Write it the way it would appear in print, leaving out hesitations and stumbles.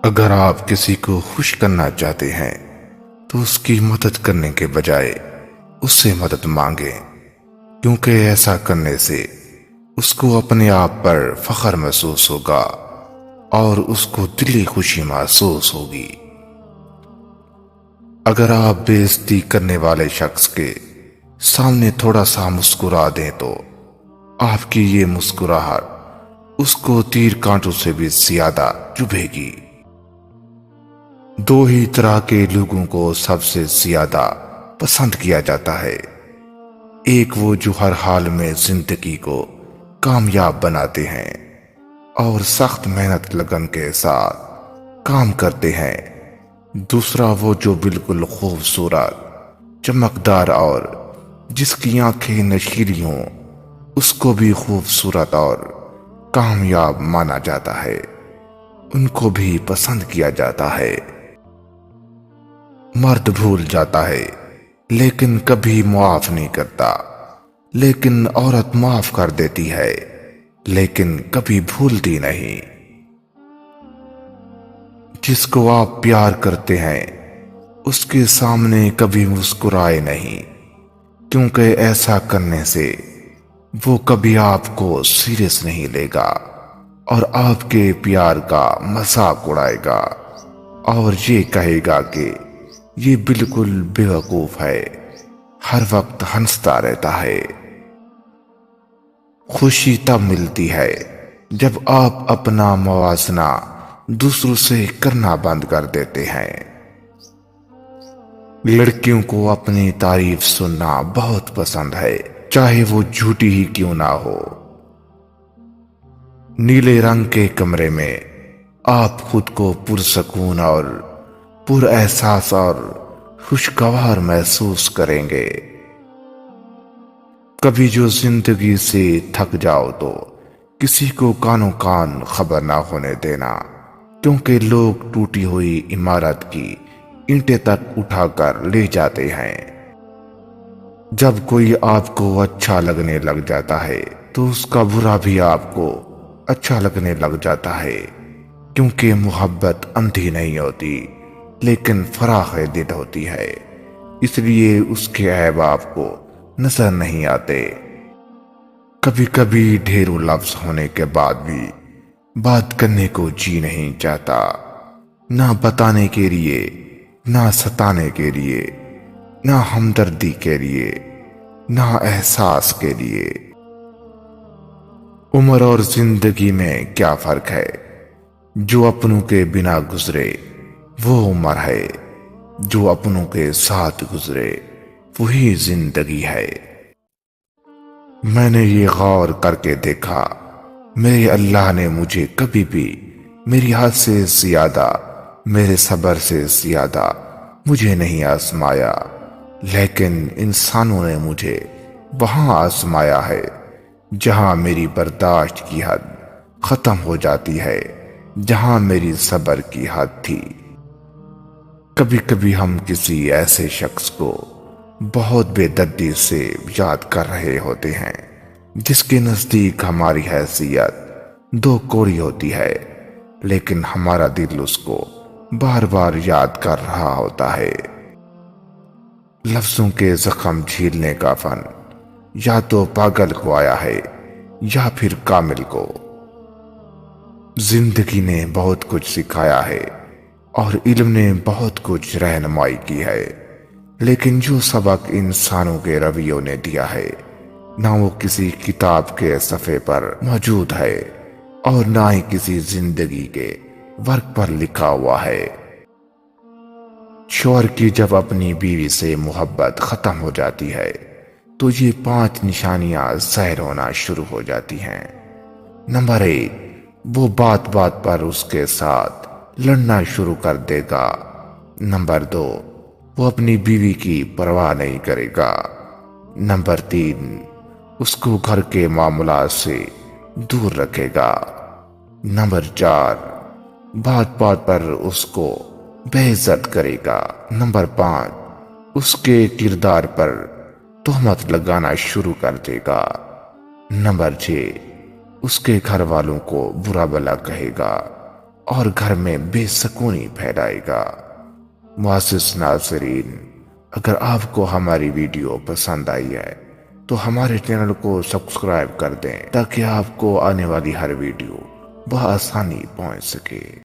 اگر آپ کسی کو خوش کرنا چاہتے ہیں تو اس کی مدد کرنے کے بجائے اس سے مدد مانگیں، کیونکہ ایسا کرنے سے اس کو اپنے آپ پر فخر محسوس ہوگا اور اس کو دلی خوشی محسوس ہوگی۔ اگر آپ بے عزتی کرنے والے شخص کے سامنے تھوڑا سا مسکرا دیں تو آپ کی یہ مسکراہٹ اس کو تیر کانٹوں سے بھی زیادہ چبھے گی۔ دو ہی طرح کے لوگوں کو سب سے زیادہ پسند کیا جاتا ہے، ایک وہ جو ہر حال میں زندگی کو کامیاب بناتے ہیں اور سخت محنت لگن کے ساتھ کام کرتے ہیں، دوسرا وہ جو بالکل خوبصورت، چمکدار اور جس کی آنکھیں نشیلی ہوں، اس کو بھی خوبصورت اور کامیاب مانا جاتا ہے، ان کو بھی پسند کیا جاتا ہے۔ مرد بھول جاتا ہے لیکن کبھی معاف نہیں کرتا، لیکن عورت معاف کر دیتی ہے لیکن کبھی بھولتی نہیں۔ جس کو آپ پیار کرتے ہیں اس کے سامنے کبھی مسکرائے نہیں، کیونکہ ایسا کرنے سے وہ کبھی آپ کو سیریس نہیں لے گا اور آپ کے پیار کا مذاق اڑائے گا اور یہ کہے گا کہ یہ بالکل بے وقوف ہے، ہر وقت ہنستا رہتا ہے۔ خوشی تب ملتی ہے جب آپ اپنا موازنہ دوسروں سے کرنا بند کر دیتے ہیں۔ لڑکیوں کو اپنی تعریف سننا بہت پسند ہے، چاہے وہ جھوٹی ہی کیوں نہ ہو۔ نیلے رنگ کے کمرے میں آپ خود کو پرسکون اور پر احساس اور خوشگوار محسوس کریں گے۔ کبھی جو زندگی سے تھک جاؤ تو کسی کو کانوں کان خبر نہ ہونے دینا، کیونکہ لوگ ٹوٹی ہوئی عمارت کی اینٹیں تک اٹھا کر لے جاتے ہیں۔ جب کوئی آپ کو اچھا لگنے لگ جاتا ہے تو اس کا برا بھی آپ کو اچھا لگنے لگ جاتا ہے، کیونکہ محبت اندھی نہیں ہوتی لیکن فراخ دل ہوتی ہے، اس لیے اس کے عیب آپ کو نظر نہیں آتے۔ کبھی کبھی ڈھیروں لفظ ہونے کے بعد بھی بات کرنے کو جی نہیں چاہتا، نہ بتانے کے لیے، نہ ستانے کے لیے، نہ ہمدردی کے لیے، نہ احساس کے لیے۔ عمر اور زندگی میں کیا فرق ہے؟ جو اپنوں کے بنا گزرے وہ عمر ہے، جو اپنوں کے ساتھ گزرے وہی زندگی ہے۔ میں نے یہ غور کر کے دیکھا، میرے اللہ نے مجھے کبھی بھی میری حد سے زیادہ، میرے صبر سے زیادہ مجھے نہیں آزمایا، لیکن انسانوں نے مجھے وہاں آزمایا ہے جہاں میری برداشت کی حد ختم ہو جاتی ہے، جہاں میری صبر کی حد تھی۔ کبھی کبھی ہم کسی ایسے شخص کو بہت بے دردی سے یاد کر رہے ہوتے ہیں جس کے نزدیک ہماری حیثیت دو کوڑی ہوتی ہے، لیکن ہمارا دل اس کو بار بار یاد کر رہا ہوتا ہے۔ لفظوں کے زخم جھیلنے کا فن یا تو پاگل کو آیا ہے یا پھر کامل کو۔ زندگی نے بہت کچھ سکھایا ہے اور علم نے بہت کچھ رہنمائی کی ہے، لیکن جو سبق انسانوں کے رویوں نے دیا ہے نہ وہ کسی کتاب کے صفحے پر موجود ہے اور نہ ہی کسی زندگی کے ورق پر لکھا ہوا ہے۔ شوہر کی جب اپنی بیوی سے محبت ختم ہو جاتی ہے تو یہ 5 نشانیاں ظاہر ہونا شروع ہو جاتی ہیں۔ نمبر 1، وہ بات بات پر اس کے ساتھ لڑنا شروع کر دے گا۔ نمبر 2، وہ اپنی بیوی کی پرواہ نہیں کرے گا۔ نمبر 3، اس کو گھر کے معاملات سے دور رکھے گا۔ نمبر 4، بات بات پر اس کو بے عزت کرے گا۔ نمبر 5، اس کے کردار پر تہمت لگانا شروع کر دے گا۔ نمبر 6، اس کے گھر والوں کو برا بھلا کہے گا۔ اور گھر میں بے سکونی پھیلائے گا۔ معزز ناظرین، اگر آپ کو ہماری ویڈیو پسند آئی ہے تو ہمارے چینل کو سبسکرائب کر دیں تاکہ آپ کو آنے والی ہر ویڈیو بآسانی پہنچ سکے۔